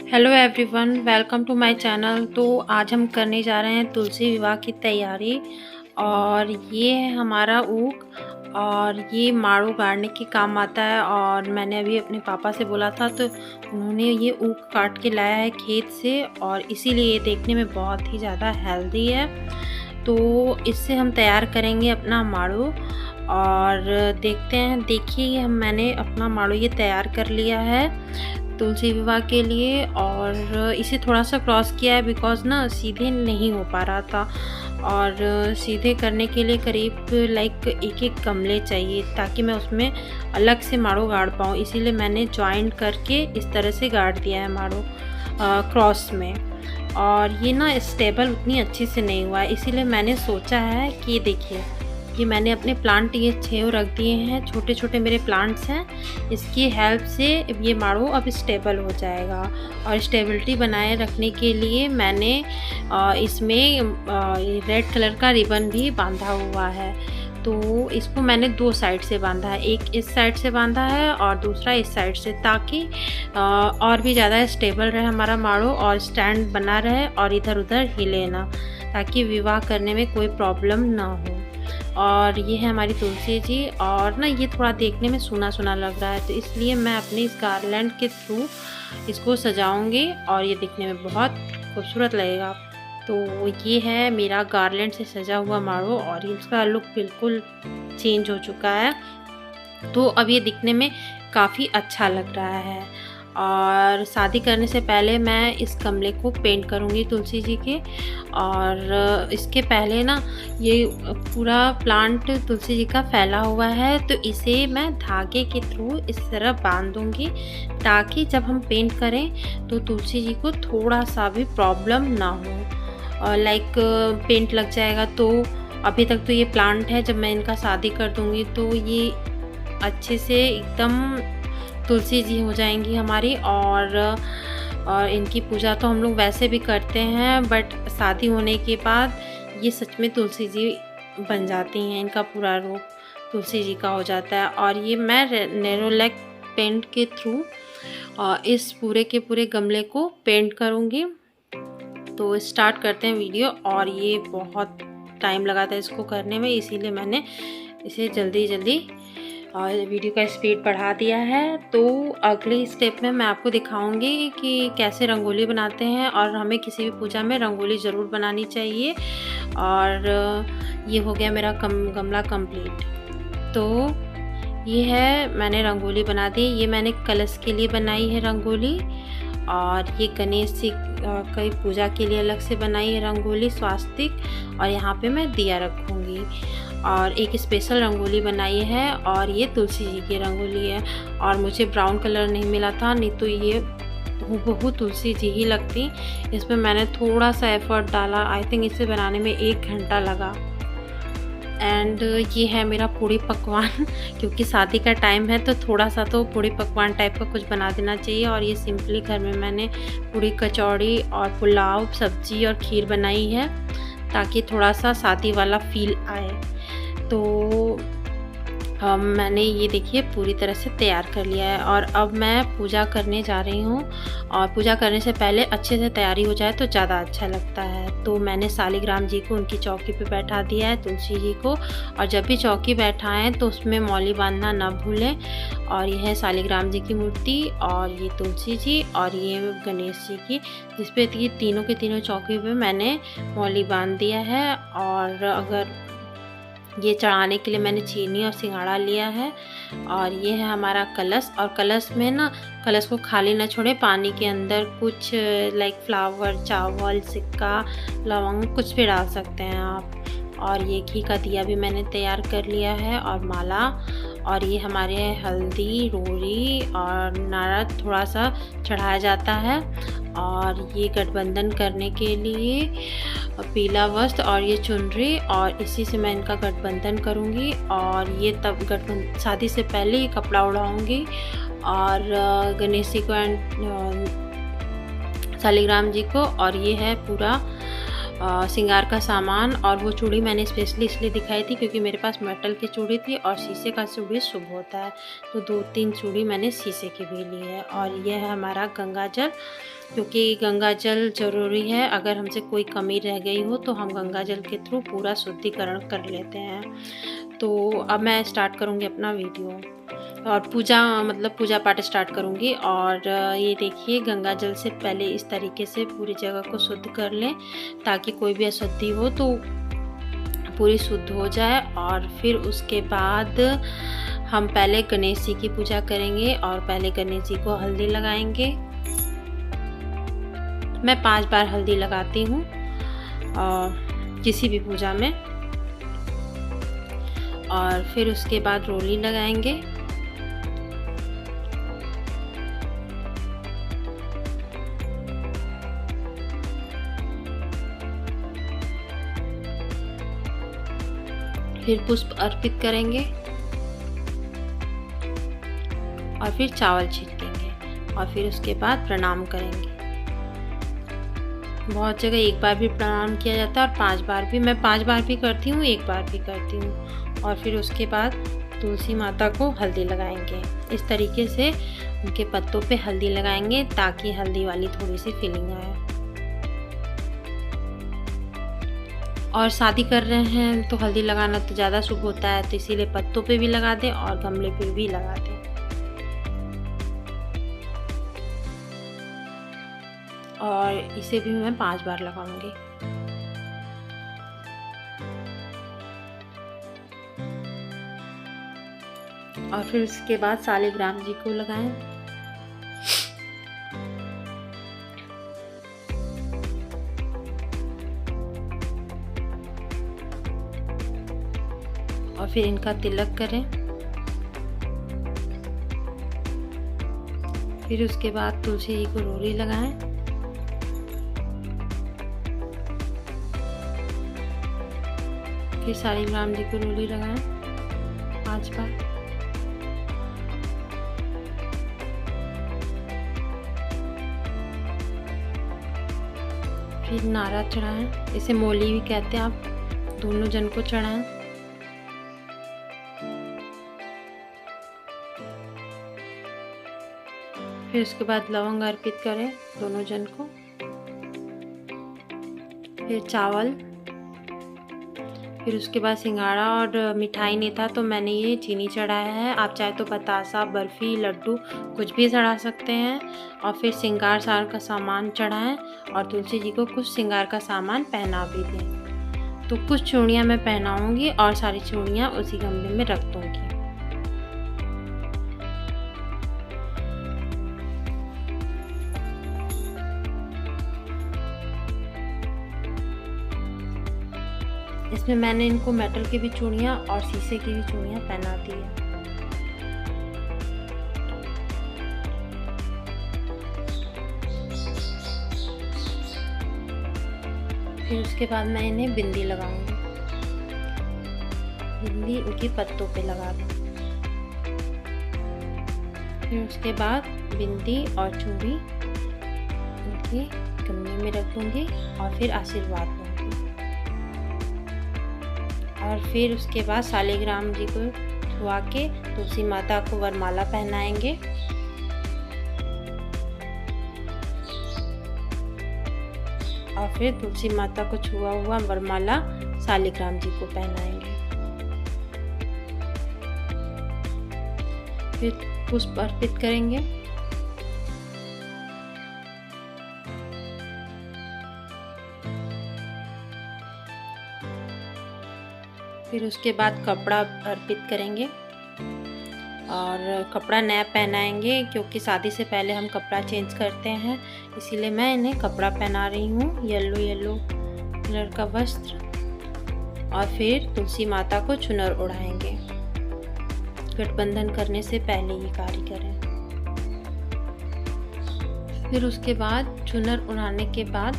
Hello everyone, welcome to my channel. तो आज हम करने जा रहे हैं तुलसी विवाह की तैयारी। और ये है हमारा ऊख और ये माड़ू गाड़ने के काम आता है। और मैंने अभी अपने पापा से बोला था तो उन्होंने ये ऊख काट के लाया है खेत से, और इसीलिए ये देखने में बहुत ही ज़्यादा हेल्दी है। तो इससे हम तैयार करेंगे अपना माड़ू। और देखते हैं, देखिए मैंने अपना माड़ू ये तैयार कर लिया है तुलसी विवाह के लिए। और इसे थोड़ा सा क्रॉस किया है बिकॉज़ ना सीधे नहीं हो पा रहा था। और सीधे करने के लिए करीब लाइक एक गमले चाहिए ताकि मैं उसमें अलग से माड़ू गाड़ पाऊँ। इसीलिए मैंने जॉइंट करके इस तरह से गाड़ दिया है माड़ू क्रॉस में। और ये ना स्टेबल उतनी अच्छी से नहीं हुआ है, इसीलिए मैंने सोचा है कि देखिए कि मैंने अपने प्लांट ये 6 रख दिए हैं, छोटे छोटे मेरे प्लांट्स हैं। इसकी हेल्प से ये माड़ू अब स्टेबल हो जाएगा। और स्टेबिलिटी बनाए रखने के लिए मैंने इसमें रेड कलर का रिबन भी बांधा हुआ है। तो इसको मैंने 2 साइड से बांधा है, एक इस साइड से बांधा है और दूसरा इस साइड से, ताकि और भी ज़्यादा स्टेबल रहे हमारा माड़ू और स्टैंड बना रहे और इधर उधर हिले ना, ताकि विवाह करने में कोई प्रॉब्लम ना हो। और ये है हमारी तुलसी जी। और ना ये थोड़ा देखने में सूना सूना लग रहा है, तो इसलिए मैं अपने इस गार्लैंड के थ्रू इसको सजाऊंगी और ये दिखने में बहुत खूबसूरत लगेगा। तो ये है मेरा गार्लैंड से सजा हुआ माड़ू और इसका लुक बिल्कुल चेंज हो चुका है। तो अब ये दिखने में काफ़ी अच्छा लग रहा है। और शादी करने से पहले मैं इस गमले को पेंट करूँगी तुलसी जी के। और इसके पहले ना ये पूरा प्लांट तुलसी जी का फैला हुआ है, तो इसे मैं धागे के थ्रू इस तरह बांध दूँगी ताकि जब हम पेंट करें तो तुलसी जी को थोड़ा सा भी प्रॉब्लम ना हो। और लाइक पेंट लग जाएगा तो अभी तक तो ये प्लांट है, जब मैं इनका शादी कर दूँगी तो ये अच्छे से एकदम तुलसी जी हो जाएंगी हमारी। और इनकी पूजा तो हम लोग वैसे भी करते हैं, बट शादी होने के बाद ये सच में तुलसी जी बन जाती हैं, इनका पूरा रूप तुलसी जी का हो जाता है। और ये मैं नेरोलैक पेंट के थ्रू इस पूरे के पूरे गमले को पेंट करूँगी। तो स्टार्ट करते हैं वीडियो। और ये बहुत टाइम लगा था इसको करने में, इसीलिए मैंने इसे जल्दी जल्दी और वीडियो का स्पीड बढ़ा दिया है। तो अगले स्टेप में मैं आपको दिखाऊंगी कि कैसे रंगोली बनाते हैं, और हमें किसी भी पूजा में रंगोली ज़रूर बनानी चाहिए। और ये हो गया मेरा गमला कंप्लीट। तो ये है, मैंने रंगोली बना दी। ये मैंने कलश के लिए बनाई है रंगोली, और ये गणेश जी की पूजा के लिए अलग से बनाई है रंगोली स्वास्तिक। और यहाँ पे मैं दिया रखूँगी। और एक स्पेशल रंगोली बनाई है, और ये तुलसी जी की रंगोली है। और मुझे ब्राउन कलर नहीं मिला था, नहीं तो ये हूबहू तुलसी जी ही लगती। इसमें मैंने थोड़ा सा एफर्ट डाला, आई थिंक इसे बनाने में 1 घंटा लगा। एंड ये है मेरा पूड़ी पकवान क्योंकि शादी का टाइम है तो थोड़ा सा तो पूड़ी पकवान टाइप का कुछ बना देना चाहिए। और ये सिंपली घर में मैंने पूड़ी कचौड़ी और पुलाव सब्जी और खीर बनाई है ताकि थोड़ा सा शादी वाला फील आए। तो मैंने ये देखिए पूरी तरह से तैयार कर लिया है। और अब मैं पूजा करने जा रही हूँ। और पूजा करने से पहले अच्छे से तैयारी हो जाए तो ज़्यादा अच्छा लगता है। तो मैंने शालिग्राम जी को उनकी चौकी पे बैठा दिया है, तुलसी जी को। और जब भी चौकी बैठाएं तो उसमें मौली बांधना ना भूलें। और यह है शालिग्राम जी की मूर्ति, और ये तुलसी जी, और ये गणेश जी की, जिसपे ये तीनों के तीनों चौकी पे मैंने मौली बांध दिया है। और अगर ये चढ़ाने के लिए मैंने चीनी और सिंघाड़ा लिया है। और ये है हमारा कलश। और कलश में ना, कलश को खाली ना छोड़े, पानी के अंदर कुछ लाइक फ्लावर, चावल, सिक्का, लवंग कुछ भी डाल सकते हैं आप। और ये घी का दिया भी मैंने तैयार कर लिया है, और माला। और ये हमारे हल्दी, रोरी और नारद थोड़ा सा चढ़ाया जाता है। और ये गठबंधन करने के लिए पीला वस्त्र और ये चुनरी, और इसी से मैं इनका गठबंधन करूँगी। और ये तब गठबंधन शादी से पहले ये कपड़ा उड़ाऊँगी। और गणेश जी को एंड शालिग्राम जी को। और ये है पूरा श्रृंगार का सामान। और वो चूड़ी मैंने स्पेशली इसलिए दिखाई थी क्योंकि मेरे पास मेटल की चूड़ी थी और शीशे का चूड़ी शुभ होता है, तो 2-3 चूड़ी मैंने शीशे की भी ली है। और यह है हमारा गंगा जल। क्योंकि गंगा जल ज़रूरी है। अगर हमसे कोई कमी रह गई हो तो हम गंगा जल के थ्रू पूरा शुद्धिकरण कर लेते हैं। तो अब मैं स्टार्ट करूँगी अपना वीडियो और पूजा पाठ स्टार्ट करूँगी। और ये देखिए, गंगा जल से पहले इस तरीके से पूरी जगह को शुद्ध कर लें ताकि कोई भी अशुद्धि हो तो पूरी शुद्ध हो जाए। और फिर उसके बाद हम पहले गणेश जी की पूजा करेंगे और पहले गणेश जी को हल्दी लगाएंगे। मैं 5 बार हल्दी लगाती हूँ और किसी भी पूजा में। और फिर उसके बाद रोली लगाएंगे। फिर पुष्प अर्पित करेंगे और फिर चावल छिड़केंगे और फिर उसके बाद प्रणाम करेंगे। बहुत जगह एक बार भी प्रणाम किया जाता है और 5 बार भी। मैं 5 बार भी करती हूँ, एक बार भी करती हूँ। और फिर उसके बाद तुलसी माता को हल्दी लगाएंगे। इस तरीके से उनके पत्तों पे हल्दी लगाएंगे ताकि हल्दी वाली थोड़ी सी फीलिंग आए। और शादी कर रहे हैं तो हल्दी लगाना तो ज़्यादा शुभ होता है, तो इसीलिए पत्तों पे भी लगा दें और गमले पे भी लगा दें। और इसे भी मैं 5 बार लगाऊंगी। और फिर उसके बाद शालिग्राम जी को लगाएं। और फिर इनका तिलक करें। फिर उसके बाद तुलसी जी को रोली लगाएं। फिर शालिग्राम जी को रोली लगाएं 5 बार। फिर नारा चढ़ाएं, इसे मोली भी कहते हैं, आप दोनों जन को चढ़ाएं। फिर उसके बाद लवंग अर्पित करें दोनों जन को। फिर चावल। फिर उसके बाद सिंघाड़ा और मिठाई नहीं था तो मैंने ये चीनी चढ़ाया है। आप चाहे तो बतासा, बर्फ़ी, लड्डू कुछ भी चढ़ा सकते हैं। और फिर श्रृंगार सार का सामान चढ़ाएं और तुलसी जी को कुछ श्रृंगार का सामान पहना भी दें। तो कुछ चूड़ियाँ मैं पहनाऊँगी और सारी चूड़ियाँ उसी गमले में रख दूँगी। इसमें मैंने इनको मेटल की भी चूड़ियाँ और शीशे की भी चूड़ियाँ पहना दी है। फिर उसके बाद मैं इन्हें बिंदी लगाऊंगी। बिंदी उनके पत्तों पे लगा दूँ। फिर उसके बाद बिंदी और चूड़ी उनके गमले में रख दूँगी और फिर आशीर्वाद दूँगी। और फिर उसके बाद शालिग्राम जी को छुआ के तुलसी माता को वरमाला पहनाएंगे। और फिर तुलसी माता को छुआ हुआ वरमाला शालिग्राम जी को पहनाएंगे। फिर पुष्प अर्पित करेंगे। फिर उसके बाद कपड़ा अर्पित करेंगे और कपड़ा नया पहनाएंगे, क्योंकि शादी से पहले हम कपड़ा चेंज करते हैं, इसीलिए मैं इन्हें कपड़ा पहना रही हूँ, येलो कलर का वस्त्र। और फिर तुलसी माता को चुनर उड़ाएंगे। गठबंधन करने से पहले ये कार्य करें। फिर उसके बाद चुनर उड़ाने के बाद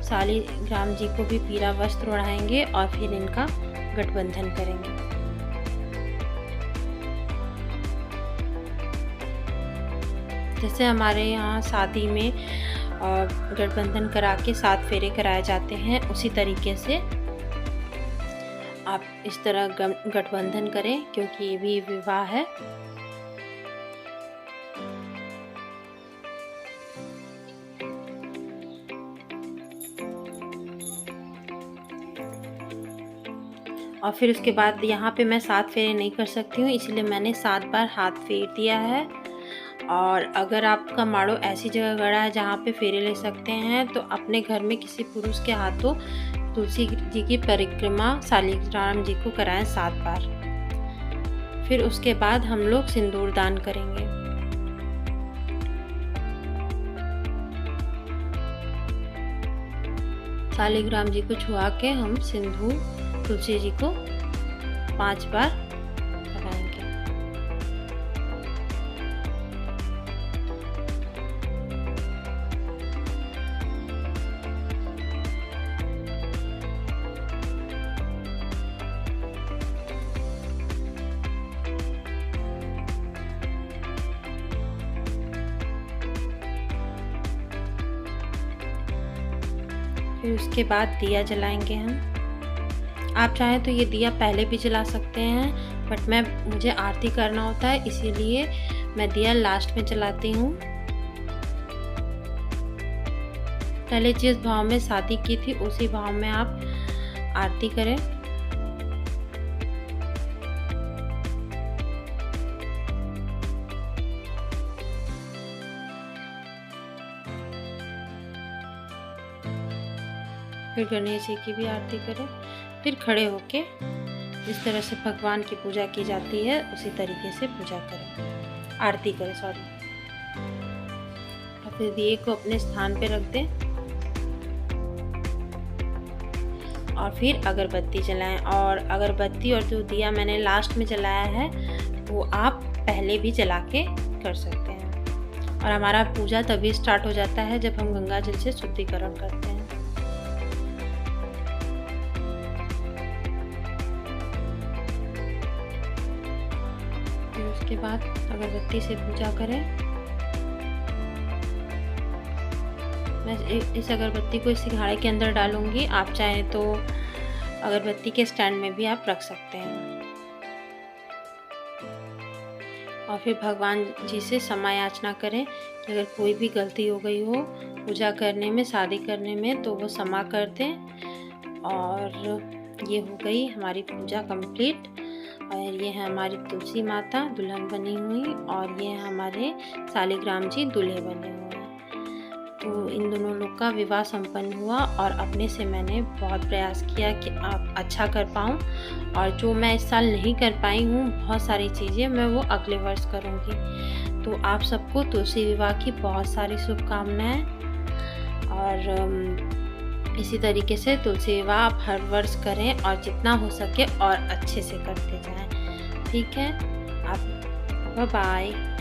शालिग्राम जी को भी पीला वस्त्र उड़ाएंगे और फिर इनका गठबंधन करेंगे। जैसे हमारे यहाँ शादी में गठबंधन करा के 7 फेरे कराए जाते हैं, उसी तरीके से आप इस तरह गठबंधन करें, क्योंकि ये भी विवाह है। और फिर उसके बाद यहाँ पे मैं 7 फेरे नहीं कर सकती हूँ, इसलिए मैंने 7 बार हाथ फेर दिया है। और अगर आपका माड़ो ऐसी जगह गड़ा है जहाँ पे फेरे ले सकते हैं तो अपने घर में किसी पुरुष के हाथों तुलसी जी की परिक्रमा शालिग्राम जी को कराएं 7 बार। फिर उसके बाद हम लोग सिंदूर दान करेंगे। शालिग्राम जी को छुआ के हम सिंदूर तुलसी जी को 5 बार लगाएंगे। फिर उसके बाद दिया जलाएंगे हम। आप चाहें तो ये दिया पहले भी जला सकते हैं, बट मुझे आरती करना होता है इसीलिए मैं दिया लास्ट में जलाती हूँ। पहले जिस भाव में शादी की थी उसी भाव में आप आरती करें। फिर गणेश जी की भी आरती करें। फिर खड़े होके जिस तरह से भगवान की पूजा की जाती है उसी तरीके से पूजा करें, आरती करें सॉरी। और फिर दिए को अपने स्थान पे रख दें और फिर अगरबत्ती जलाएं। और अगरबत्ती और जो दिया मैंने लास्ट में जलाया है वो आप पहले भी जला के कर सकते हैं। और हमारा पूजा तभी स्टार्ट हो जाता है जब हम गंगा जल से शुद्धिकरण करते हैं। उसके बाद अगरबत्ती से पूजा करें। मैं इस अगरबत्ती को इस सिंघाड़े के अंदर डालूंगी, आप चाहें तो अगरबत्ती के स्टैंड में भी आप रख सकते हैं। और फिर भगवान जी से क्षमा याचना करें कि अगर कोई भी गलती हो गई हो पूजा करने में, शादी करने में, तो वो क्षमा कर दें। और ये हो गई हमारी पूजा कंप्लीट। और ये है हमारी तुलसी माता दुल्हन बनी हुई और ये है हमारे शालिग्राम जी दूल्हे बने हुए हैं। तो इन दोनों लोग का विवाह संपन्न हुआ और अपने से मैंने बहुत प्रयास किया कि आप अच्छा कर पाऊँ। और जो मैं इस साल नहीं कर पाई हूँ बहुत सारी चीज़ें, मैं वो अगले वर्ष करूँगी। तो आप सबको तुलसी विवाह की बहुत सारी शुभकामनाएँ। और इसी तरीके से तुलसी विवाह आप हर वर्ष करें और जितना हो सके और अच्छे से करते जाएं। ठीक है, आप बाय बाय।